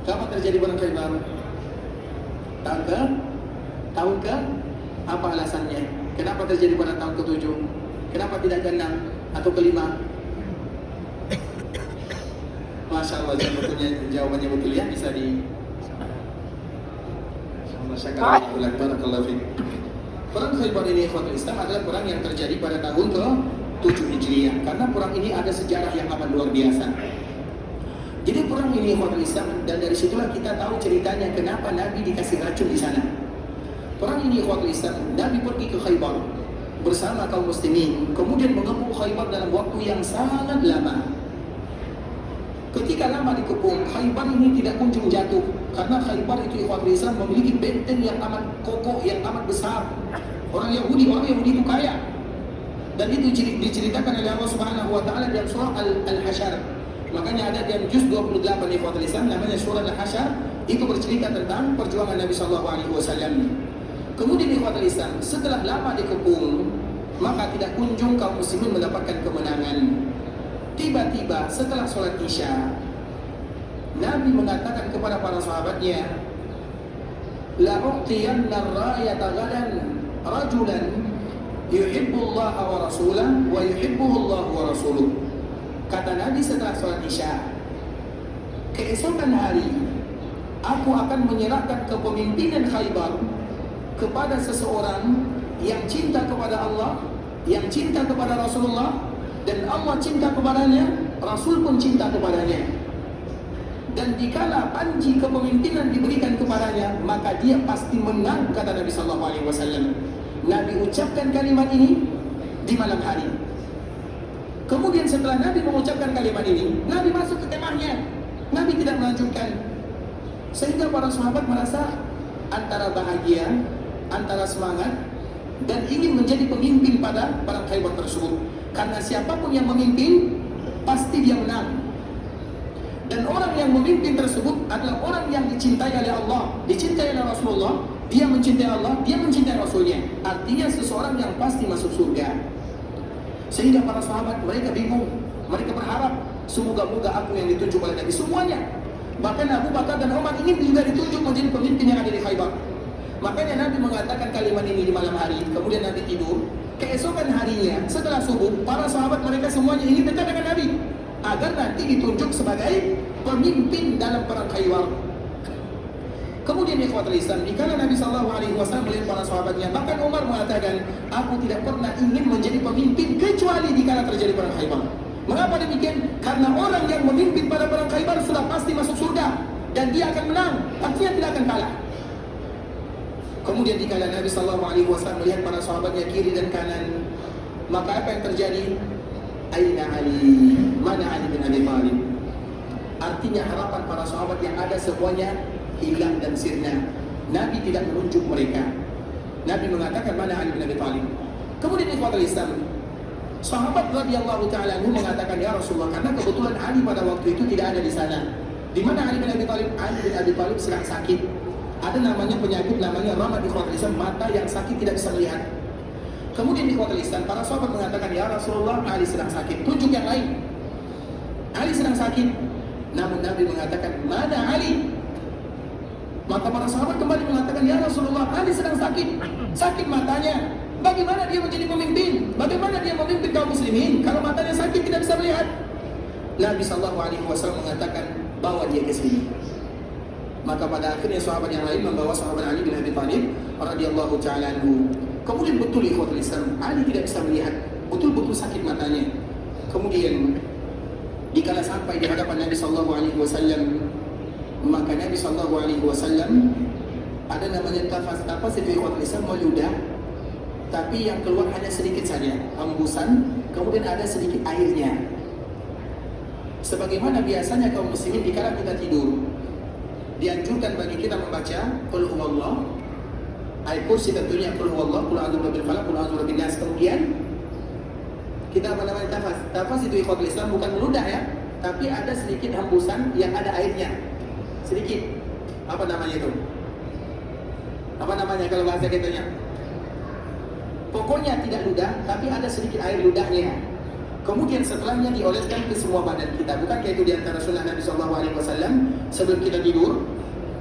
Kapan terjadi perang Khaybar? Tahun ke apa alasannya? Kenapa terjadi pada tahun ke-7? Kenapa tidak ke-6 atau ke-5? Masya Allah, jawabannya betul ya, bisa di Perang Khaybar ini ikhwatul Islam adalah perang yang terjadi pada tahun ke-7 Hijriah. Karena perang ini ada sejarah yang amat luar biasa. Jadi perang ini ikhwatul Islam, dan dari situlah kita tahu ceritanya kenapa Nabi dikasih racun di sana. Perang ini ikhwatul Islam, Nabi pergi ke Khaybar bersama kaum muslimin, kemudian mengepung Khaybar dalam waktu yang sangat lama. Ketika lama dikepung, Khaybar ini tidak kunjung jatuh, karena Khaybar itu ikhwatul Islam memiliki benteng yang amat kokoh, yang amat besar. Orang Yahudi itu kaya, dan itu diceritakan oleh Allah Subhanahu Wa Taala dalam surah Al-Hasyr. Makanya ada dalam juz 28 ikhwatul Islam namanya surah Al-Hasyr, itu bercerita tentang perjuangan Nabi Sallallahu Alaihi Wasallam. Kemudian ikhwatul Islam, setelah lama dikepung, maka tidak kunjung kaum muslimin mendapatkan kemenangan. Tiba-tiba setelah sholat Isya, Nabi mengatakan kepada para sahabatnya, la u'tiyanna ar-rayata ghadan rajulan yuhibbullaha wa rasulahu wa yuhibbuhullahu wa rasuluh. Kata Nabi setelah sholat Isya, keesokan hari aku akan menyerahkan kepemimpinan Khaybar kepada seseorang yang cinta kepada Allah, yang cinta kepada Rasulullah, dan Allah cinta kepadanya, Rasul pun cinta kepadanya. Dan dikala panji kepemimpinan diberikan kepadanya, maka dia pasti menang, kata Nabi Sallallahu Alaihi Wasallam. Nabi ucapkan kalimat ini di malam hari. Kemudian setelah Nabi mengucapkan kalimat ini, Nabi masuk ke kemahnya. Nabi tidak melanjutkan, sehingga para sahabat merasa antara bahagia, antara semangat, dan ingin menjadi pemimpin pada perang Khaybar tersebut. Karena siapapun yang memimpin, pasti dia menang. Dan orang yang memimpin tersebut adalah orang yang dicintai oleh Allah, dicintai oleh Rasulullah. Dia mencintai Allah, dia mencintai Rasulnya. Artinya seseorang yang pasti masuk surga. Sehingga para sahabat mereka bingung, mereka berharap semoga-moga aku yang ditunjuk oleh Nabi semuanya. Bahkan Abu Bakar dan Umar ingin juga ditunjuk menjadi pemimpin yang ada di Khaybar. Makanya Nabi mengatakan kalimat ini di malam hari. Kemudian Nabi tidur. Keesokan harinya setelah subuh, para sahabat mereka semuanya ingin dekat dengan Nabi agar nanti ditunjuk sebagai pemimpin dalam perang Khaybar. Kemudian ikhwatul Islam, dikala Nabi Sallallahu Alaihi Wasallam melihat para sahabatnya, bahkan Umar mengatakan, aku tidak pernah ingin menjadi pemimpin kecuali dikala terjadi perang Khaybar. Mengapa demikian? Karena orang yang memimpin pada perang Khaybar sudah pasti masuk surga dan dia akan menang, artinya tidak akan kalah. Kemudian dikala Nabi Sallallahu Alaihi Wasallam melihat para sahabatnya kiri dan kanan, maka apa yang terjadi? Aina Ali, mana Ali bin Abi Thalib? Artinya harapan para sahabat yang ada semuanya hilang dan sirna. Nabi tidak menunjuk mereka. Nabi mengatakan mana Ali bin Abi Thalib. Kemudian ikhwatul Islam, sahabat radhiyallahu taala anhu mengatakan, ya Rasulullah, karena kebetulan Ali pada waktu itu tidak ada di sana. Di mana Ali bin Abi Thalib? Ali bin Abi Thalib sedang sakit. Ada namanya penyakit namanya ramad ikhwatul Islam, mata yang sakit tidak bisa melihat. Kemudian ikhwatul Islam, para sahabat mengatakan, ya Rasulullah, Ali sedang sakit, tunjuk yang lain. Ali sedang sakit. Namun Nabi mengatakan, mana Ali? Maka para sahabat kembali mengatakan, ya Rasulullah, Ali sedang sakit, sakit matanya. Bagaimana dia menjadi pemimpin? Bagaimana dia memimpin kaum muslimin kalau matanya sakit tidak bisa melihat? Nabi Sallallahu Alaihi Wasallam mengatakan, bawa dia ke sini. Maka pada akhirnya sahabat yang lain membawa sahabat Ali bin Abi Thalib radhiyallahu taala anhu. Kemudian betul ikhwatul Islam, Ali tidak bisa melihat, betul-betul sakit matanya. Kemudian dikala sampai di hadapan Nabi Sallallahu Alaihi Wasallam, maka Nabi Sallallahu Alaihi Wasallam ada namanya tafas itu ikhwatul Islam, meludah, tapi yang keluar hanya sedikit saja, hembusan, kemudian ada sedikit airnya. Sebagaimana biasanya kaum muslimin dikala kita tidur, dianjurkan bagi kita membaca Qul huwallah, ayat kursi tentunya Qul huwallah, Qul a'udzu birabbil falaq, Qul a'udzu birabbin nas. Kemudian kita apa namanya tafas. Tafas itu ikhwatul Islam bukan meludah ya, tapi ada sedikit hembusan yang ada airnya. Sedikit. Apa namanya itu? Apa namanya kalau bahasa kitanya? Pokoknya tidak ludah, tapi ada sedikit air ludahnya. Kemudian setelahnya dioleskan ke semua badan kita. Bukankah itu di antara sunnah Nabi SAW sebelum kita tidur?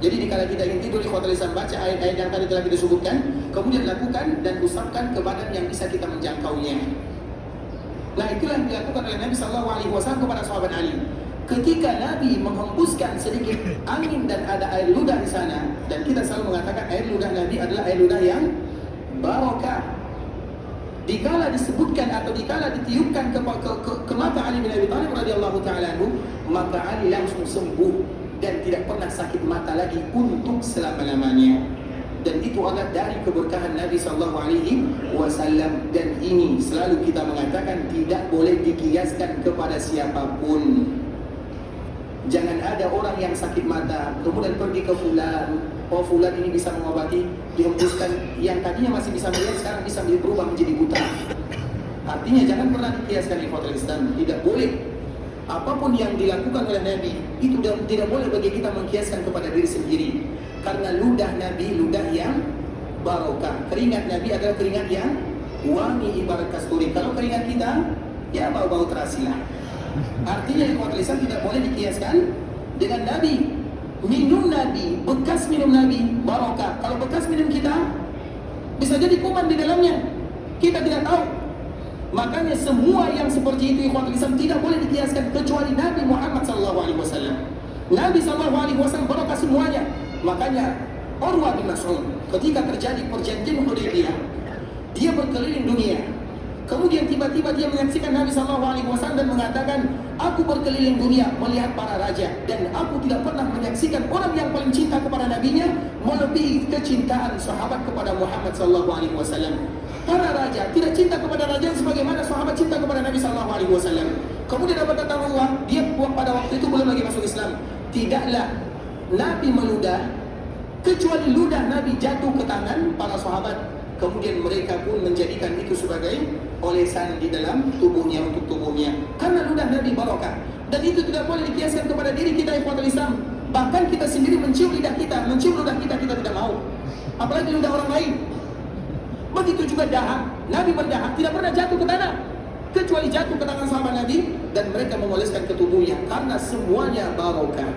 Jadi dikala kita ingin tidur, ikhwatul Islam, baca ayat-ayat yang tadi telah kita sebutkan, kemudian lakukan dan usapkan ke badan yang bisa kita menjangkaunya. Nah, itulah yang dilakukan oleh Nabi SAW kepada sahabat Ali. Ketika Nabi menghembuskan sedikit angin dan ada air ludah di sana, dan kita selalu mengatakan air ludah Nabi adalah air ludah yang barokah. Dikala disebutkan atau dikala ditiupkan ke mata Ali bin Abi Thalib radhiyallahu taala anhu, maka Ali langsung sembuh dan tidak pernah sakit mata lagi untuk selama-lamanya. Dan itu adalah dari keberkahan Nabi SAW. Dan ini selalu kita mengatakan tidak boleh dikiaskan kepada siapapun. Jangan ada orang yang sakit mata kemudian pergi ke fulan, oh fulan ini bisa mengobati, dihembuskan, yang tadinya masih bisa melihat sekarang bisa berubah menjadi buta. Artinya jangan pernah dikiaskan ikhwatul Islam, tidak boleh. Apapun yang dilakukan oleh Nabi itu tidak boleh bagi kita mengkiaskan kepada diri sendiri. Karena ludah Nabi ludah yang barokah. Keringat Nabi adalah keringat yang wangi ibarat kasturi. Kalau keringat kita ya bau-bau terasi lah. Artinya ikhwatul Islam tidak boleh dikiaskan dengan Nabi. Minum Nabi, bekas minum Nabi barokah. Kalau bekas minum kita bisa jadi kuman di dalamnya, kita tidak tahu. Makanya semua yang seperti itu ikhwatul Islam tidak boleh dikiaskan kecuali Nabi Muhammad SAW. Nabi SAW barokah semuanya. Makanya Urwah bin Mas'ud ketika terjadi perjanjian Hudaybiyah, dia berkeliling dunia. Kemudian tiba-tiba dia menyaksikan Nabi SAW dan mengatakan, aku berkeliling dunia melihat para raja, dan aku tidak pernah menyaksikan orang yang paling cinta kepada nabinya melebihi kecintaan sahabat kepada Muhammad SAW. Para raja tidak cinta kepada raja sebagaimana sahabat cinta kepada Nabi SAW. Kemudian apa kata Allah? Dia pada waktu itu belum lagi masuk Islam. Tidaklah Nabi meludah kecuali ludah Nabi jatuh ke tangan para sahabat. Kemudian mereka pun menjadikan itu sebagai olesan di dalam tubuhnya, untuk tubuhnya. Karena ludah Nabi barokah. Dan itu tidak boleh dikiaskan kepada diri kita ikhwatul Islam. Bahkan kita sendiri mencium lidah kita, mencium ludah kita, kita tidak mau. Apalagi ludah orang lain. Begitu juga dahak. Nabi berdahak tidak pernah jatuh ke tanah, kecuali jatuh ke tangan sahabat Nabi dan mereka mengoleskan ke tubuhnya. Karena semuanya barokah.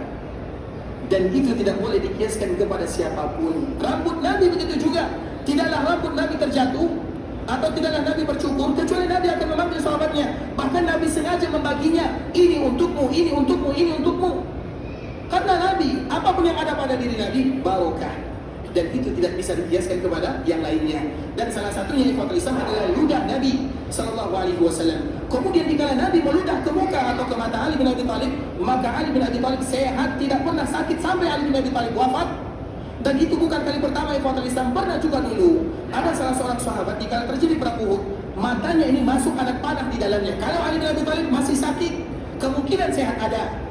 Dan itu tidak boleh dikiaskan kepada siapapun. Rambut Nabi begitu juga. Tidaklah rambut Nabi terjatuh atau tidaklah Nabi bercukur kecuali Nabi akan memanggil sahabatnya. Bahkan Nabi sengaja membaginya, ini untukmu, ini untukmu, ini untukmu. Karena Nabi, apapun yang ada pada diri Nabi barokah. Dan itu tidak bisa dikiaskan kepada yang lainnya. Dan salah satunya ikhwatul Islam adalah ludah Nabi SAW. Kemudian dikala Nabi meludah ke muka atau ke mata Ali bin Abi Thalib, maka Ali bin Abi Thalib sehat, tidak pernah sakit sampai Ali bin Abi Thalib wafat. Dan itu bukan kali pertama ikhwatul Islam, pernah juga dulu ada salah seorang sahabat dikala terjadi perang Uhud, matanya ini masuk anak panah di dalamnya. Kalau Ali bin Abi Thalib masih sakit, kemungkinan sehat ada.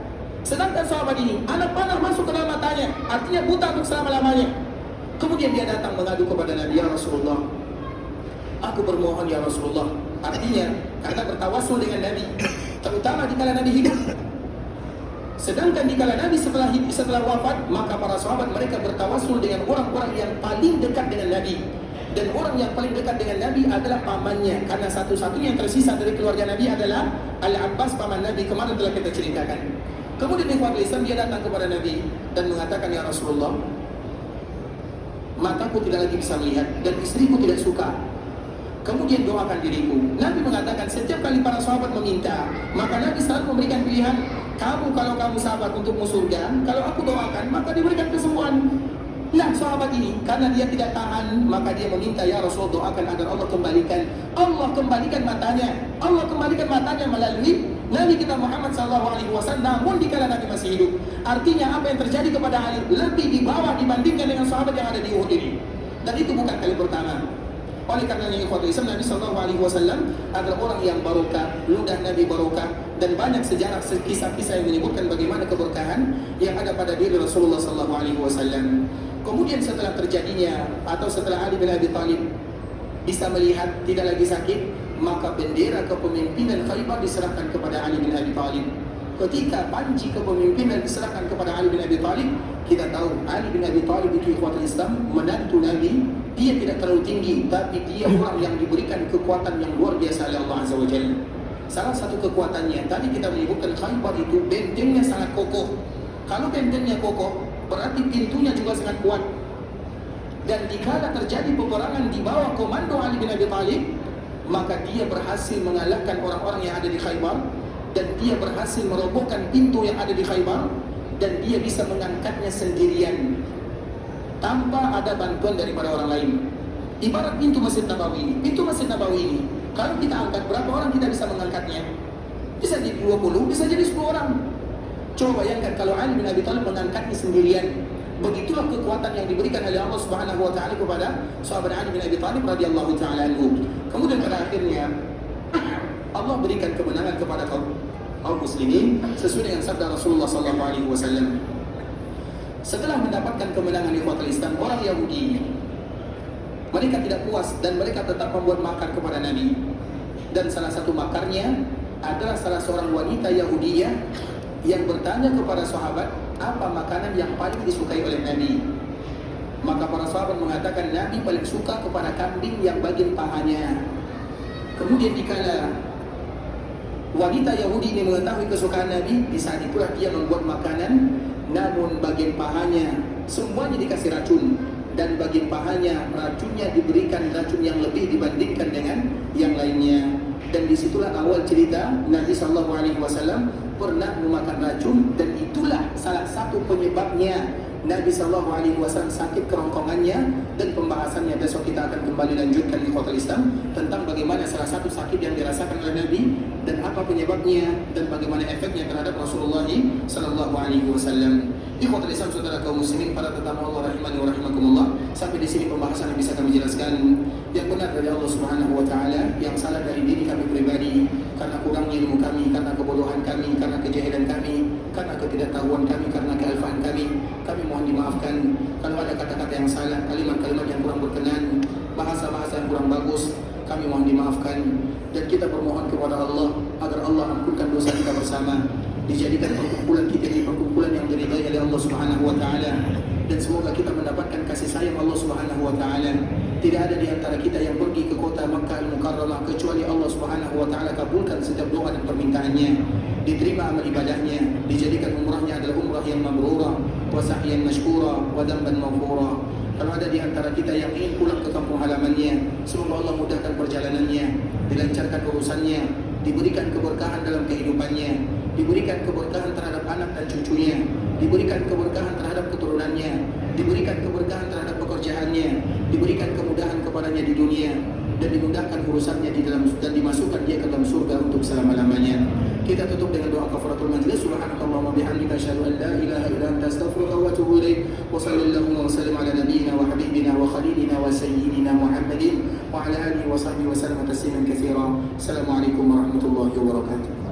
Sedangkan sahabat ini anak panah masuk ke dalam matanya, artinya buta untuk selama-lamanya. Kemudian dia datang mengadu kepada Nabi, ya Rasulullah, aku bermohon ya Rasulullah. Artinya karena bertawasul dengan Nabi, terutama dikala Nabi hidup. Sedangkan dikala Nabi setelah wafat, maka para sahabat mereka bertawasul dengan orang-orang yang paling dekat dengan Nabi. Dan orang yang paling dekat dengan Nabi adalah pamannya. Karena satu-satunya yang tersisa dari keluarga Nabi adalah Al-Abbas, paman Nabi. Kemarin telah kita ceritakan. Kemudian ikhwatul Islam, dia datang kepada Nabi dan mengatakan, ya Rasulullah, mataku tidak lagi bisa melihat dan istriku tidak suka. Kemudian doakan diriku. Nabi mengatakan setiap kali para sahabat meminta, maka Nabi selalu memberikan pilihan, kamu kalau kamu sahabat untukmu surga, kalau aku doakan maka diberikan kesembuhan. Nah sahabat ini karena dia tidak tahan, maka dia meminta, ya Rasul doakan agar Allah kembalikan. Allah kembalikan matanya. Allah kembalikan matanya melalui Nabi kita Muhammad SAW. Namun dikala Nabi masih hidup. Artinya apa yang terjadi kepada Ali lebih di bawah dibandingkan dengan sahabat yang ada di Uhud ini. Dan itu bukan kali pertama. Oleh karenanya ikhwatul Islam, Nabi SAW adalah orang yang barokah, ludah Nabi barokah, dan banyak sejarah kisah-kisah yang menyebutkan bagaimana keberkahan yang ada pada diri Rasulullah SAW. Kemudian setelah terjadinya atau setelah Ali bin Abi Thalib bisa melihat tidak lagi sakit, maka bendera kepemimpinan Khaybar diserahkan kepada Ali bin Abi Thalib. Ketika panji kepemimpinan diserahkan kepada Ali bin Abi Thalib, kita tahu Ali bin Abi Thalib itu ikhwatul Islam, menantu Nabi. Dia tidak terlalu tinggi, tapi dia orang yang diberikan kekuatan yang luar biasa oleh Allah Azza wa Jalla. Salah satu kekuatannya, tadi kita menyebutkan Khaybar itu bentengnya sangat kokoh. Kalau bentengnya kokoh, berarti pintunya juga sangat kuat. Dan dikala terjadi peperangan di bawah komando Ali bin Abi Thalib, maka dia berhasil mengalahkan orang-orang yang ada di Khaybar, dan dia berhasil merobohkan pintu yang ada di Khaybar, dan dia bisa mengangkatnya sendirian tanpa ada bantuan daripada orang lain. Ibarat pintu Masjid Nabawi ini. Pintu Masjid Nabawi ini, kalau kita angkat, berapa orang kita bisa mengangkatnya? Bisa jadi 20, bisa jadi 10 orang. Coba bayangkan kalau Ali bin Abi Thalib mengangkatnya sendirian. Begitulah kekuatan yang diberikan oleh Allah Subhanahu wa taala kepada sahabat Ali bin Abi Thalib radhiyallahu taala anhu. Kemudian pada akhirnya Allah berikan kemenangan kepada kaum muslimin sesuai dengan sabda Rasulullah sallallahu alaihi wasallam. Setelah mendapatkan kemenangan di ikhwatul Islam, orang Yahudi mereka tidak puas dan mereka tetap membuat makar kepada Nabi. Dan salah satu makarnya adalah salah seorang wanita Yahudiyah yang bertanya kepada sahabat, apa makanan yang paling disukai oleh Nabi? Maka para sahabat mengatakan Nabi paling suka kepada kambing yang bagian pahanya. Kemudian dikala wanita Yahudi ini mengetahui kesukaan Nabi, di saat itulah dia membuat makanan, namun bagian pahanya semuanya dikasih racun, dan bagian pahanya racunnya diberikan racun yang lebih dibandingkan dengan yang lainnya. Dan disitulah awal cerita Nabi SAW pernah memakan racun, dan itulah salah satu penyebabnya Nabi SAW sakit kerongkongannya. Dan pembahasannya besok kita akan kembali lanjutkan di Ikhwatul Islam tentang bagaimana salah satu sakit yang dirasakan oleh Nabi dan apa penyebabnya dan bagaimana efeknya terhadap Rasulullah SAW. Ikhwatul Islam, saudara kaum muslimin, para tetamu Allah rahimani wa rahimakumullah. Sampai di sini pembahasan yang bisa kami jelaskan. Yang benar dari Allah Subhanahu wa taala, yang salah dari diri kami pribadi karena kurangnya ilmu kami, karena kebodohan kami, karena kejahilan kami, karena ketidaktahuan kami, karena kealfaan kami mohon dimaafkan. Kalau ada kata-kata yang salah, kalimat-kalimat yang kurang berkenan, bahasa-bahasa yang kurang bagus, kami mohon dimaafkan. Dan kita bermohon kepada Allah agar Allah ampunkan dosa kita bersama, dijadikan perkumpulan kita di perkumpulan yang diridai oleh Allah Subhanahu wa taala, dan semoga kita mendapatkan kasih sayang Allah Subhanahu wa taala. Tidak ada di antara kita yang pergi ke kota Makkah Al-Mukarramah kecuali Allah Subhanahu wa taala kabulkan setiap doa dan permintaannya, diterima amal ibadahnya, dijadikan umrahnya adalah umrah yang mabrurah, wa sa'yan mashkura, wa dhanban maghfura. Kalau ada di antara kita yang ingin pulang ke kampung halamannya, semoga Allah mudahkan perjalanannya, dilancarkan urusannya, diberikan keberkahan dalam kehidupannya, diberikan keberkahan terhadap anak dan cucunya, diberikan keberkahan terhadap keturunannya, diberikan keberkahan terhadap pekerjaannya, diberikan kemudahan kepadanya di dunia, dan dimudahkan urusannya di dalam, dan dimasukkan dia ke dalam surga untuk selama-lamanya. Kita tutup dengan doa kafaratul majlis. Subhanakallahumma bihamdika asyhadu an la ilaha illa anta astaghfiruka wa atubu ilaik. Wa sallallahu wa sallim ala nabiyyina wa habibina wa khalilina wa sayyidina Muhammadin wa ala alihi wa sahbihi wa sallam tasliman katsira. Assalamualaikum warahmatullahi wabarakatuh.